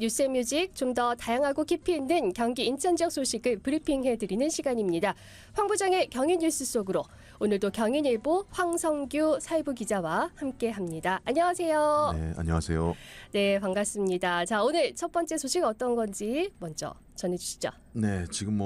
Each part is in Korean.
뉴스앤뮤직 좀 더 다양하고 깊이 있는 경기 인천 지역 소식을 브리핑해드리는 시간입니다. 황 부장의 경인뉴스 속으로 오늘도 경인일보 황성규 사회부 기자와 함께합니다. 안녕하세요. 네, 안녕하세요. 네, 반갑습니다. 자, 오늘 첫 번째 소식 어떤 건지 먼저 전해주시죠. 네, 지금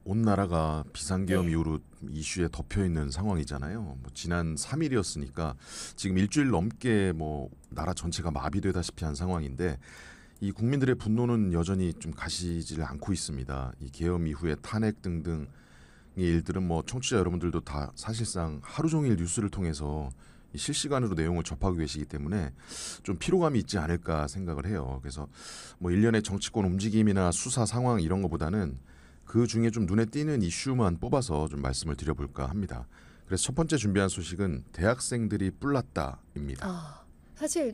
온 나라가 비상계엄 네. 이후로 이슈에 덮여 있는 상황이잖아요. 지난 3일이었으니까 지금 일주일 넘게 나라 전체가 마비되다시피 한 상황인데 이 국민들의 분노는 여전히 좀 가시질 않고 있습니다. 이 계엄 이후에 탄핵 등등의 일들은 청취자 여러분들도 다 사실상 하루 종일 뉴스를 통해서 실시간으로 내용을 접하고 계시기 때문에 좀 피로감이 있지 않을까 생각을 해요. 그래서 일련의 정치권 움직임이나 수사 상황 이런 것보다는 그 중에 좀 눈에 띄는 이슈만 뽑아서 좀 말씀을 드려볼까 합니다. 그래서 첫 번째 준비한 소식은 대학생들이 뿔났다입니다. 사실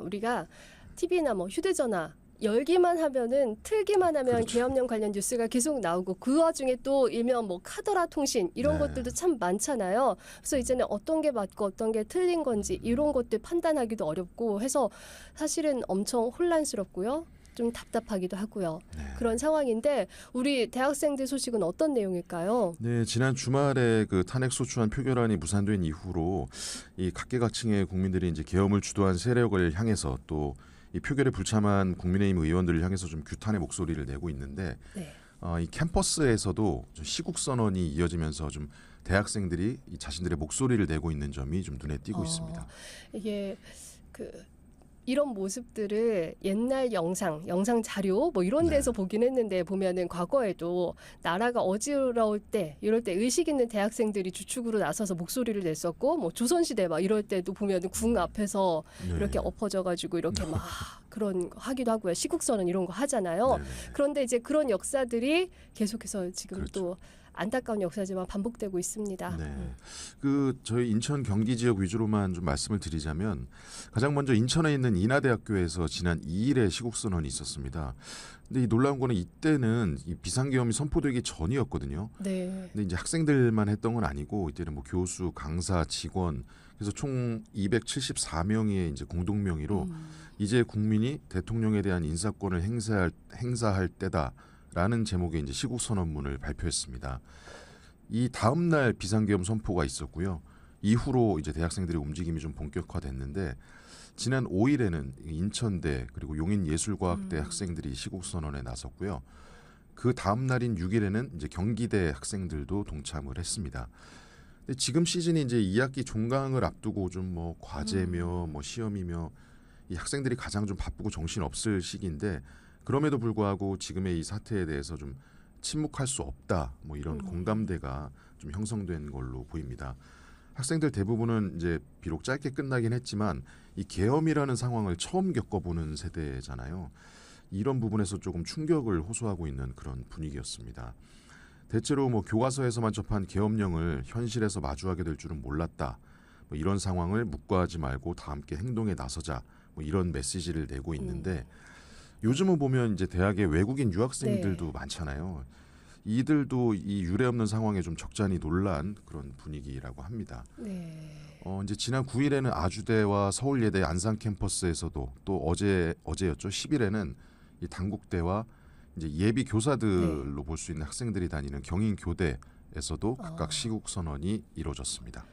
우리가 TV나 휴대전화 열기만 하면은 틀기만 하면 그렇죠. 계엄령 관련 뉴스가 계속 나오고 그 와중에 또 일면 카더라 통신 이런 네. 것들도 참 많잖아요. 그래서 이제는 어떤 게 맞고 어떤 게 틀린 건지 이런 것들 판단하기도 어렵고 해서 사실은 엄청 혼란스럽고요. 좀 답답하기도 하고요. 네. 그런 상황인데 우리 대학생들 소식은 어떤 내용일까요? 네, 지난 주말에 그 탄핵 소추안 표결안이 무산된 이후로 이 각계각층의 국민들이 이제 계엄을 주도한 세력을 향해서 또 이 표결에 불참한 국민의힘 의원들을 향해서 좀 규탄의 목소리를 내고 있는데 네. 이 캠퍼스에서도 좀 시국 선언이 이어지면서 좀 대학생들이 이 자신들의 목소리를 내고 있는 점이 좀 눈에 띄고 있습니다. 이게 이런 모습들을 옛날 영상 자료 이런 데서 보긴 했는데 보면은 과거에도 나라가 어지러울 때 이럴 때 의식 있는 대학생들이 주축으로 나서서 목소리를 냈었고 조선시대 이럴 때도 보면은 궁 앞에서 네. 이렇게 엎어져가지고 이렇게 막 그런 거 하기도 하고요. 시국선언 이런 거 하잖아요. 네네. 그런데 이제 그런 역사들이 계속해서 지금 그렇죠. 또 안타까운 역사지만 반복되고 있습니다. 네. 저희 인천 경기 지역 위주로만 좀 말씀을 드리자면 가장 먼저 인천에 있는 인하대학교에서 지난 2일에 시국 선언이 있었습니다. 근데 이 놀라운 거는 이때는 이 비상계엄이 선포되기 전이었거든요. 네. 근데 이제 학생들만 했던 건 아니고 이때는 교수, 강사, 직원 그래서 총 274명의 이제 공동명의로 이제 국민이 대통령에 대한 인사권을 행사할 때다라는 제목의 이제 시국 선언문을 발표했습니다. 이 다음 날 비상계엄 선포가 있었고요. 이후로 이제 대학생들의 움직임이 좀 본격화됐는데 지난 5일에는 인천대 그리고 용인예술과학대 학생들이 시국 선언에 나섰고요. 그 다음 날인 6일에는 이제 경기대 학생들도 동참을 했습니다. 근데 지금 시즌이 이제 2학기 종강을 앞두고 좀 과제며 시험이며 이 학생들이 가장 좀 바쁘고 정신 없을 시기인데 그럼에도 불구하고 지금의 이 사태에 대해서 좀 침묵할 수 없다 이런 공감대가 좀 형성된 걸로 보입니다. 학생들 대부분은 이제 비록 짧게 끝나긴 했지만 이 계엄이라는 상황을 처음 겪어보는 세대잖아요. 이런 부분에서 조금 충격을 호소하고 있는 그런 분위기였습니다. 대체로 교과서에서만 접한 계엄령을 현실에서 마주하게 될 줄은 몰랐다. 이런 상황을 묵과하지 말고 다 함께 행동에 나서자. 이런 메시지를 내고 있는데 요즘은 보면 이제 대학에 외국인 유학생들도 네. 많잖아요. 이들도 이 유례 없는 상황에 좀 적잖이 놀란 그런 분위기라고 합니다. 네. 이제 지난 9일에는 아주대와 서울예대 안산 캠퍼스에서도 또 어제였죠. 10일에는 이 단국대와 이제 예비 교사들로 볼 수 있는 학생들이 다니는 경인교대에서도 각각 시국 선언이 이루어졌습니다.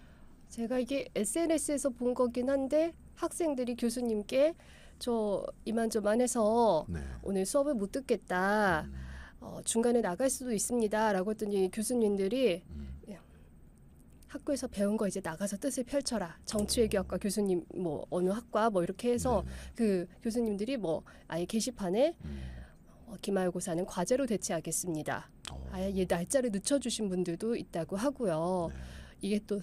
제가 이게 SNS에서 본 거긴 한데 학생들이 교수님께 저 이만저만해서 네. 오늘 수업을 못 듣겠다. 중간에 나갈 수도 있습니다. 라고 했더니 교수님들이 학교에서 배운 거 이제 나가서 뜻을 펼쳐라. 정치외교학과 교수님 어느 학과 이렇게 해서 그 교수님들이 아예 게시판에 기말고사는 과제로 대체하겠습니다. 아예 날짜를 늦춰주신 분들도 있다고 하고요. 이게 또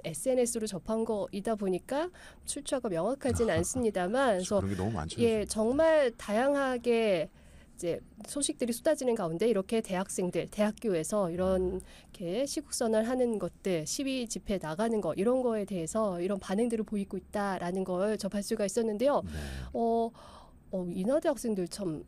SNS로 접한 거이다 보니까 출처가 명확하진 않습니다만, 그래서 그런 게 너무 많죠. 예, 정말 다양하게 이제 소식들이 쏟아지는 가운데 이렇게 대학생들, 대학교에서 이렇게 시국선언을 하는 것들, 시위 집회 나가는 거 이런 거에 대해서 이런 반응들을 보이고 있다라는 걸 접할 수가 있었는데요. 인하대 학생들 참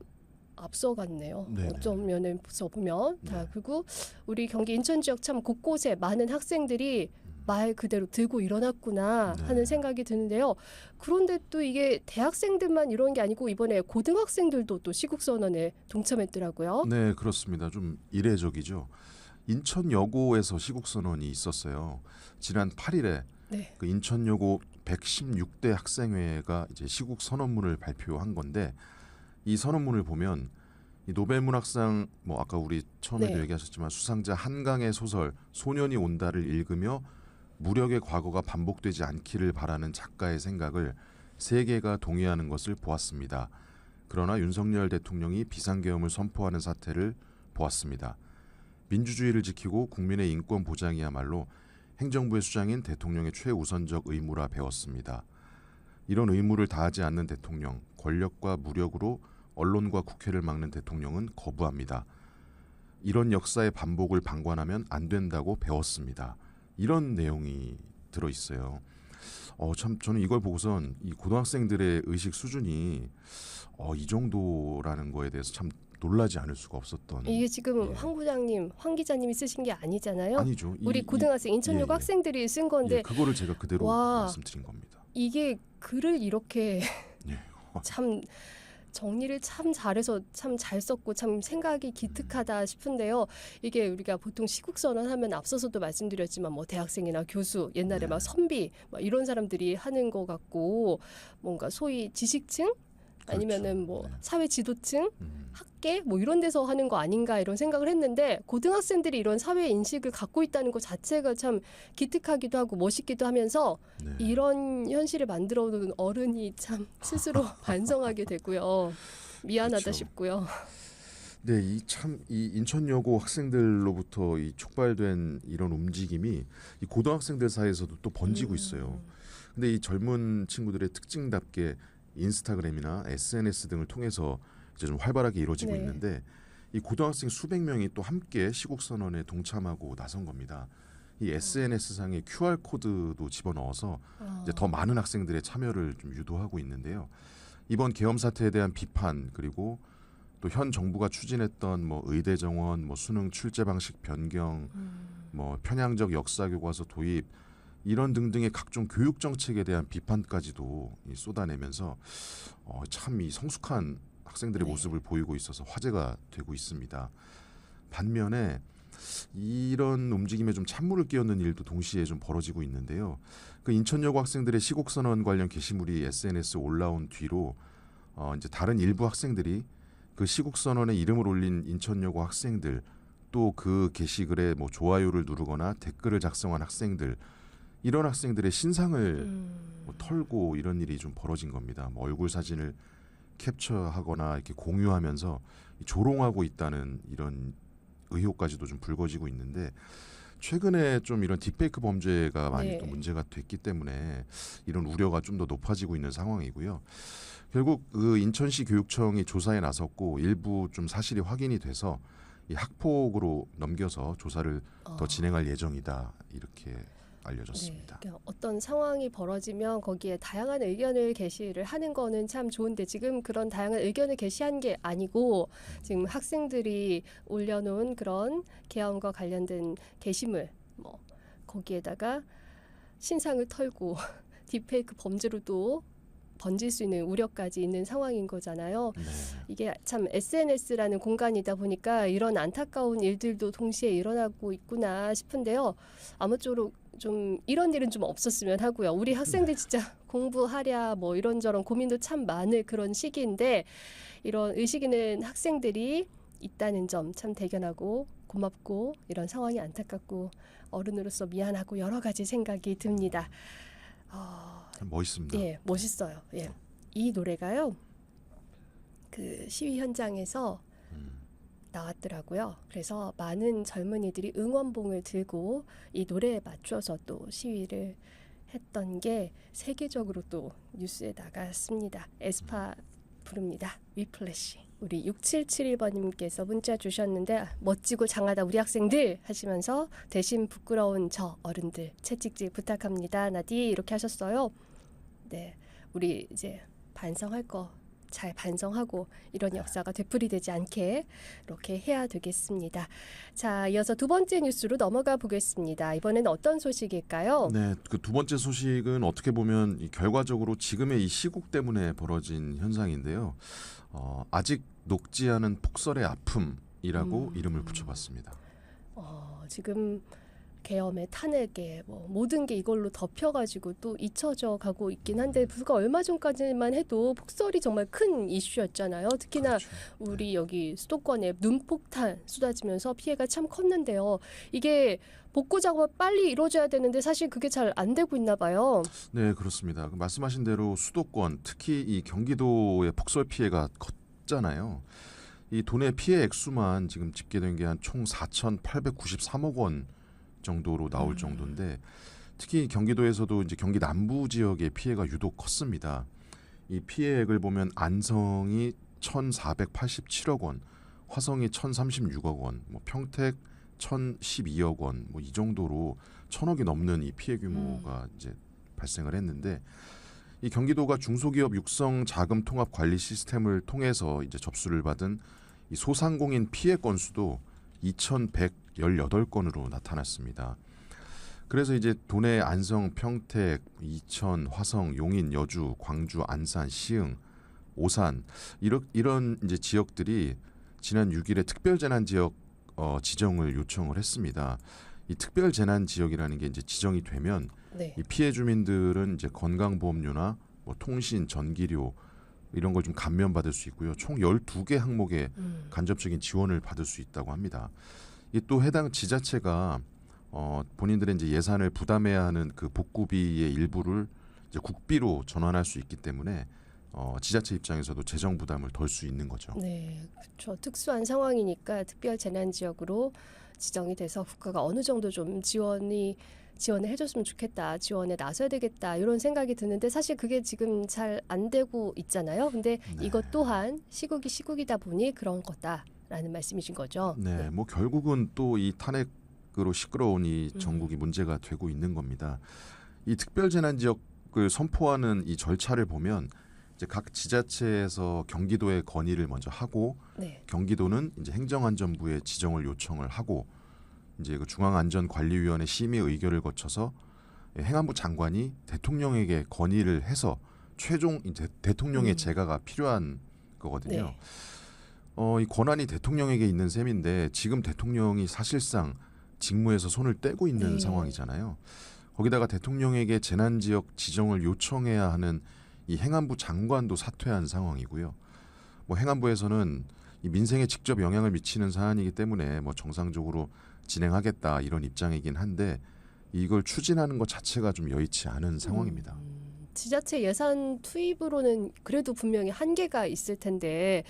앞서갔네요. 네네. 어떤 면에서 보면. 네. 그리고 우리 경기 인천 지역 참 곳곳에 많은 학생들이 말 그대로 들고 일어났구나 네. 하는 생각이 드는데요. 그런데 또 이게 대학생들만 이런 게 아니고 이번에 고등학생들도 또 시국선언에 동참했더라고요. 네, 그렇습니다. 좀 이례적이죠. 인천여고에서 시국선언이 있었어요. 지난 8일에 네. 그 인천여고 116대 학생회가 이제 시국선언문을 발표한 건데 이 선언문을 보면 이 노벨문학상 뭐 아까 우리 처음에도 네. 얘기하셨지만 수상자 한강의 소설 소년이 온다를 읽으며 무력의 과거가 반복되지 않기를 바라는 작가의 생각을 세계가 동의하는 것을 보았습니다. 그러나 윤석열 대통령이 비상계엄을 선포하는 사태를 보았습니다. 민주주의를 지키고 국민의 인권 보장이야말로 행정부의 수장인 대통령의 최우선적 의무라 배웠습니다. 이런 의무를 다하지 않는 대통령, 권력과 무력으로 언론과 국회를 막는 대통령은 거부합니다. 이런 역사의 반복을 방관하면 안 된다고 배웠습니다. 이런 내용이 들어 있어요. 참 저는 이걸 보고선 이 고등학생들의 의식 수준이 이 정도라는 거에 대해서 참 놀라지 않을 수가 없었던. 이게 지금 예. 황 부장님, 황 기자님이 쓰신 게 아니잖아요. 아니죠. 우리 고등학생 인천여고 예. 학생들이 쓴 건데 예, 그거를 제가 그대로 와. 말씀드린 겁니다. 이게 글을 이렇게 예. 참 정리를 참 잘해서 참 잘 썼고 참 생각이 기특하다 싶은데요. 이게 우리가 보통 시국선언 하면 앞서서도 말씀드렸지만 뭐 대학생이나 교수 옛날에 네. 막 선비 막 이런 사람들이 하는 것 같고 뭔가 소위 지식층 아니면은 뭐 네. 사회 지도층 음, 학계 뭐 이런 데서 하는 거 아닌가 이런 생각을 했는데 고등학생들이 이런 사회 인식을 갖고 있다는 것 자체가 참 기특하기도 하고 멋있기도 하면서 네. 이런 현실을 만들어 놓은 어른이 참 스스로 반성하게 되고요. 미안하다 그렇죠. 싶고요. 네, 이 인천여고 학생들로부터 이 촉발된 이런 움직임이 이 고등학생들 사이에서도 또 번지고 있어요. 근데 이 젊은 친구들의 특징답게 인스타그램이나 SNS 등을 통해서 이제 좀 활발하게 이루어지고 네. 있는데 이 고등학생 수백 명이 또 함께 시국선언에 동참하고 나선 겁니다. 이 SNS 상의 QR 코드도 집어넣어서 이제 더 많은 학생들의 참여를 좀 유도하고 있는데요. 이번 계엄 사태에 대한 비판 그리고 또 현 정부가 추진했던 뭐 의대 정원, 뭐 수능 출제 방식 변경, 뭐 편향적 역사 교과서 도입 이런 등등의 각종 교육 정책에 대한 비판까지도 쏟아내면서 참 이 성숙한 학생들의 네. 모습을 보이고 있어서 화제가 되고 있습니다. 반면에 이런 움직임에 좀 찬물을 끼얹는 일도 동시에 좀 벌어지고 있는데요. 그 인천여고 학생들의 시국선언 관련 게시물이 SNS에 올라온 뒤로 이제 다른 일부 학생들이 그 시국선언에 이름을 올린 인천여고 학생들 또 그 게시글에 뭐 좋아요를 누르거나 댓글을 작성한 학생들 이런 학생들의 신상을 뭐 털고 이런 일이 좀 벌어진 겁니다. 뭐 얼굴 사진을 캡처하거나 이렇게 공유하면서 조롱하고 있다는 이런 의혹까지도 좀 불거지고 있는데 최근에 좀 이런 딥페이크 범죄가 많이 네. 또 문제가 됐기 때문에 이런 우려가 좀 더 높아지고 있는 상황이고요. 결국 그 인천시 교육청이 조사에 나섰고 일부 좀 사실이 확인이 돼서 이 학폭으로 넘겨서 조사를 더 진행할 예정이다 이렇게 알려졌습니다. 네, 그러니까 어떤 상황이 벌어지면 거기에 다양한 의견을 게시를 하는 거는 참 좋은데 지금 그런 다양한 의견을 게시한 게 아니고 지금 학생들이 올려놓은 그런 계엄과 관련된 게시물 뭐 거기에다가 신상을 털고 딥페이크 범죄로도 번질 수 있는 우려까지 있는 상황인 거잖아요. 네. 이게 참 SNS라는 공간이다 보니까 이런 안타까운 일들도 동시에 일어나고 있구나 싶은데요. 아무쪼록 좀 이런 일은 좀 없었으면 하고요. 우리 학생들 진짜 공부하랴 뭐 이런저런 고민도 참 많을 그런 시기인데 이런 의식 있는 학생들이 있다는 점 참 대견하고 고맙고 이런 상황이 안타깝고 어른으로서 미안하고 여러 가지 생각이 듭니다. 참 멋있습니다. 예, 멋있어요. 예. 이 노래가요. 그 시위 현장에서 나왔더라고요. 그래서 많은 젊은이들이 응원봉을 들고 이 노래에 맞춰서 또 시위를 했던 게 세계적으로 또 뉴스에 나갔습니다. 에스파 부릅니다. 위플래시. 우리 6771번님께서 문자 주셨는데 멋지고 장하다 우리 학생들 하시면서 대신 부끄러운 저 어른들 채찍질 부탁합니다. 나디 이렇게 하셨어요. 네, 우리 이제 반성할 거 잘 반성하고 이런 역사가 되풀이되지 않게 이렇게 해야 되겠습니다. 자, 이어서 두 번째 뉴스로 넘어가 보겠습니다. 이번에는 어떤 소식일까요? 네, 그 두 번째 소식은 어떻게 보면 결과적으로 지금의 이 시국 때문에 벌어진 현상인데요. 아직 녹지 않은 폭설의 아픔이라고 이름을 붙여봤습니다. 지금 계엄의 탄핵에 뭐 모든 게 이걸로 덮여가지고 또 잊혀져 가고 있긴 한데 불과 얼마 전까지만 해도 폭설이 정말 큰 이슈였잖아요. 특히나 그렇죠. 우리 여기 수도권에 눈폭탄 쏟아지면서 피해가 참 컸는데요. 이게 복구 작업 빨리 이루어져야 되는데 사실 그게 잘 안 되고 있나 봐요. 네, 그렇습니다. 말씀하신 대로 수도권, 특히 이 경기도의 폭설 피해가 컸잖아요. 이 돈의 피해 액수만 지금 집계된 게 한 총 4,893억 원 정도로 나올 정도인데, 특히 경기도에서도 이제 경기 남부 지역의 피해가 유독 컸습니다. 이 피해액을 보면 안성이 1,487억 원, 화성이 1,036억 원, 뭐 평택 1,012억 원, 뭐 이 정도로 1,000억이 넘는 이 피해 규모가 이제 발생을 했는데, 이 경기도가 중소기업 육성 자금 통합 관리 시스템을 통해서 이제 접수를 받은 이 소상공인 피해 건수도 2,118건으로 나타났습니다. 그래서 이제 도내 안성, 평택, 이천, 화성, 용인, 여주, 광주, 안산, 시흥, 오산 이런 이제 지역들이 지난 6일에 특별재난지역 지정을 요청을 했습니다. 이 특별재난지역이라는 게 이제 지정이 되면 네. 이 피해 주민들은 이제 건강보험료나 뭐 통신, 전기료 이런 걸 좀 감면받을 수 있고요. 총 12개 항목의 간접적인 지원을 받을 수 있다고 합니다. 이 또 해당 지자체가 본인들의 이제 예산을 부담해야 하는 그 복구비의 일부를 이제 국비로 전환할 수 있기 때문에 지자체 입장에서도 재정 부담을 덜 수 있는 거죠. 네, 그렇죠. 특수한 상황이니까 특별 재난 지역으로 지정이 돼서 국가가 어느 정도 좀 지원을 해줬으면 좋겠다, 지원에 나서야 되겠다 이런 생각이 드는데 사실 그게 지금 잘 안 되고 있잖아요. 근데 네. 이것 또한 시국이 시국이다 보니 그런 거다라는 말씀이신 거죠. 네, 뭐 결국은 또 이 탄핵으로 시끄러운 이 전국이 문제가 되고 있는 겁니다. 이 특별재난지역을 선포하는 이 절차를 보면 이제 각 지자체에서 경기도에 건의를 먼저 하고 네. 경기도는 이제 행정안전부에 지정을 요청을 하고 이제 그 중앙안전관리위원회 심의 의결을 거쳐서 행안부 장관이 대통령에게 건의를 해서 최종 이제 대통령의 재가가 필요한 거거든요. 네. 이 권한이 대통령에게 있는 셈인데 지금 대통령이 사실상 직무에서 손을 떼고 있는 네. 상황이잖아요. 거기다가 대통령에게 재난지역 지정을 요청해야 하는 이 행안부 장관도 사퇴한 상황이고요. 뭐 행안부에서는 이 민생에 직접 영향을 미치는 사안이기 때문에 뭐 정상적으로 진행하겠다 이런 입장이긴 한데 이걸 추진하는 것 자체가 좀 여의치 않은 상황입니다. 지자체 예산 투입으로는 그래도 분명히 한계가 있을 텐데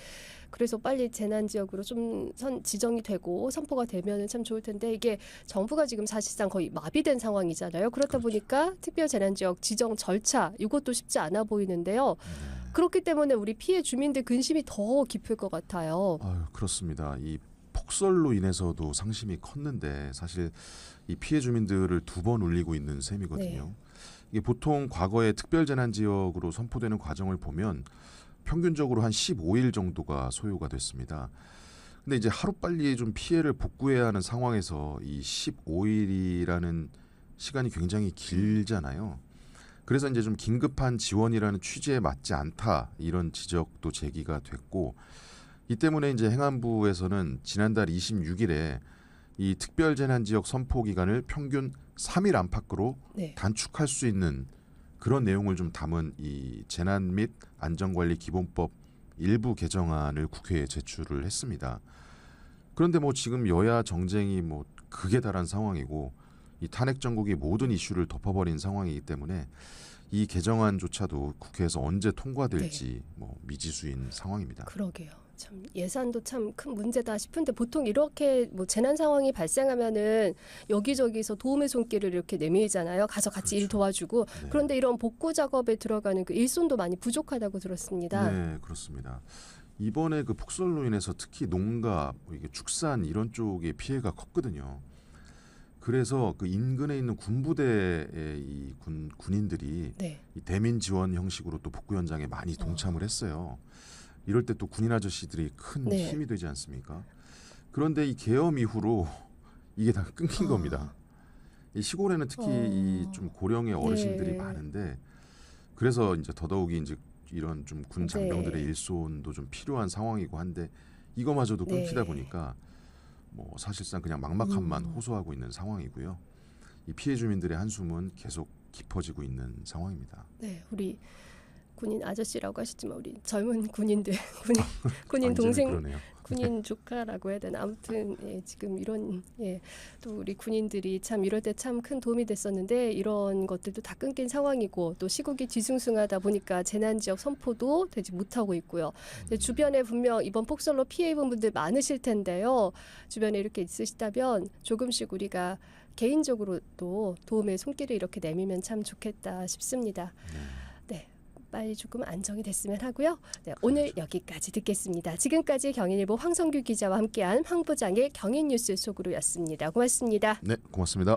그래서 빨리 재난 지역으로 좀 지정이 되고 선포가 되면 참 좋을 텐데 이게 정부가 지금 사실상 거의 마비된 상황이잖아요. 그렇다 그렇죠. 보니까 특별 재난 지역 지정 절차 이것도 쉽지 않아 보이는데요. 그렇기 때문에 우리 피해 주민들 근심이 더 깊을 것 같아요. 아유, 그렇습니다. 이 폭설로 인해서도 상심이 컸는데 사실 이 피해 주민들을 두 번 울리고 있는 셈이거든요. 네. 이게 보통 과거에 특별재난지역으로 선포되는 과정을 보면 평균적으로 한 15일 정도가 소요가 됐습니다. 근데 이제 하루빨리 좀 피해를 복구해야 하는 상황에서 이 15일이라는 시간이 굉장히 길잖아요. 그래서 이제 좀 긴급한 지원이라는 취지에 맞지 않다 이런 지적도 제기가 됐고 이 때문에 이제 행안부에서는 지난달 26일에 이 특별재난지역 선포 기간을 평균 3일 안팎으로 네. 단축할 수 있는 그런 내용을 좀 담은 이 재난 및 안전관리 기본법 일부 개정안을 국회에 제출을 했습니다. 그런데 뭐 지금 여야 정쟁이 뭐 극에 달한 상황이고 이 탄핵 정국이 모든 이슈를 덮어버린 상황이기 때문에 이 개정안조차도 국회에서 언제 통과될지 뭐 미지수인 상황입니다. 그러게요. 참 예산도 참 큰 문제다 싶은데 보통 이렇게 뭐 재난 상황이 발생하면은 여기저기서 도움의 손길을 이렇게 내밀잖아요. 가서 같이 일 그렇죠. 도와주고. 네. 그런데 이런 복구 작업에 들어가는 그 일손도 많이 부족하다고 들었습니다. 네, 그렇습니다. 이번에 그 폭설로 인해서 특히 농가, 이게 축산 이런 쪽에 피해가 컸거든요. 그래서 그 인근에 있는 군부대의 이 군인들이 네. 이 대민 지원 형식으로 또 복구 현장에 많이 동참을 했어요. 이럴 때 또 군인 아저씨들이 큰 네. 힘이 되지 않습니까? 그런데 이 계엄 이후로 이게 다 끊긴 겁니다. 이 시골에는 특히 이 좀 고령의 어르신들이 네. 많은데 그래서 이제 더더욱이 이제 이런 좀 군 장병들의 네. 일손도 좀 필요한 상황이고 한데 이거마저도 끊기다 네. 보니까 뭐 사실상 그냥 막막함만 호소하고 있는 상황이고요. 이 피해 주민들의 한숨은 계속 깊어지고 있는 상황입니다. 네, 우리 군인 아저씨라고 하시지만 우리 젊은 군인들, 군인 완전히 동생, 그러네요. 군인 조카라고 해야 되나 아무튼 예, 지금 이런 또 우리 군인들이 참 이럴 때 참 큰 도움이 됐었는데 이런 것들도 다 끊긴 상황이고 또 시국이 뒤숭숭하다 보니까 재난 지역 선포도 되지 못하고 있고요. 근데 주변에 분명 이번 폭설로 피해 입은 분들 많으실 텐데요. 주변에 이렇게 있으시다면 조금씩 우리가 개인적으로도 도움의 손길을 이렇게 내밀면 참 좋겠다 싶습니다. 네. 빨리 조금 안정이 됐으면 하고요. 네, 오늘 여기까지 듣겠습니다. 지금까지 경인일보 황성규 기자와 함께한 황 부장의 경인 뉴스 속으로였습니다. 고맙습니다. 네, 고맙습니다.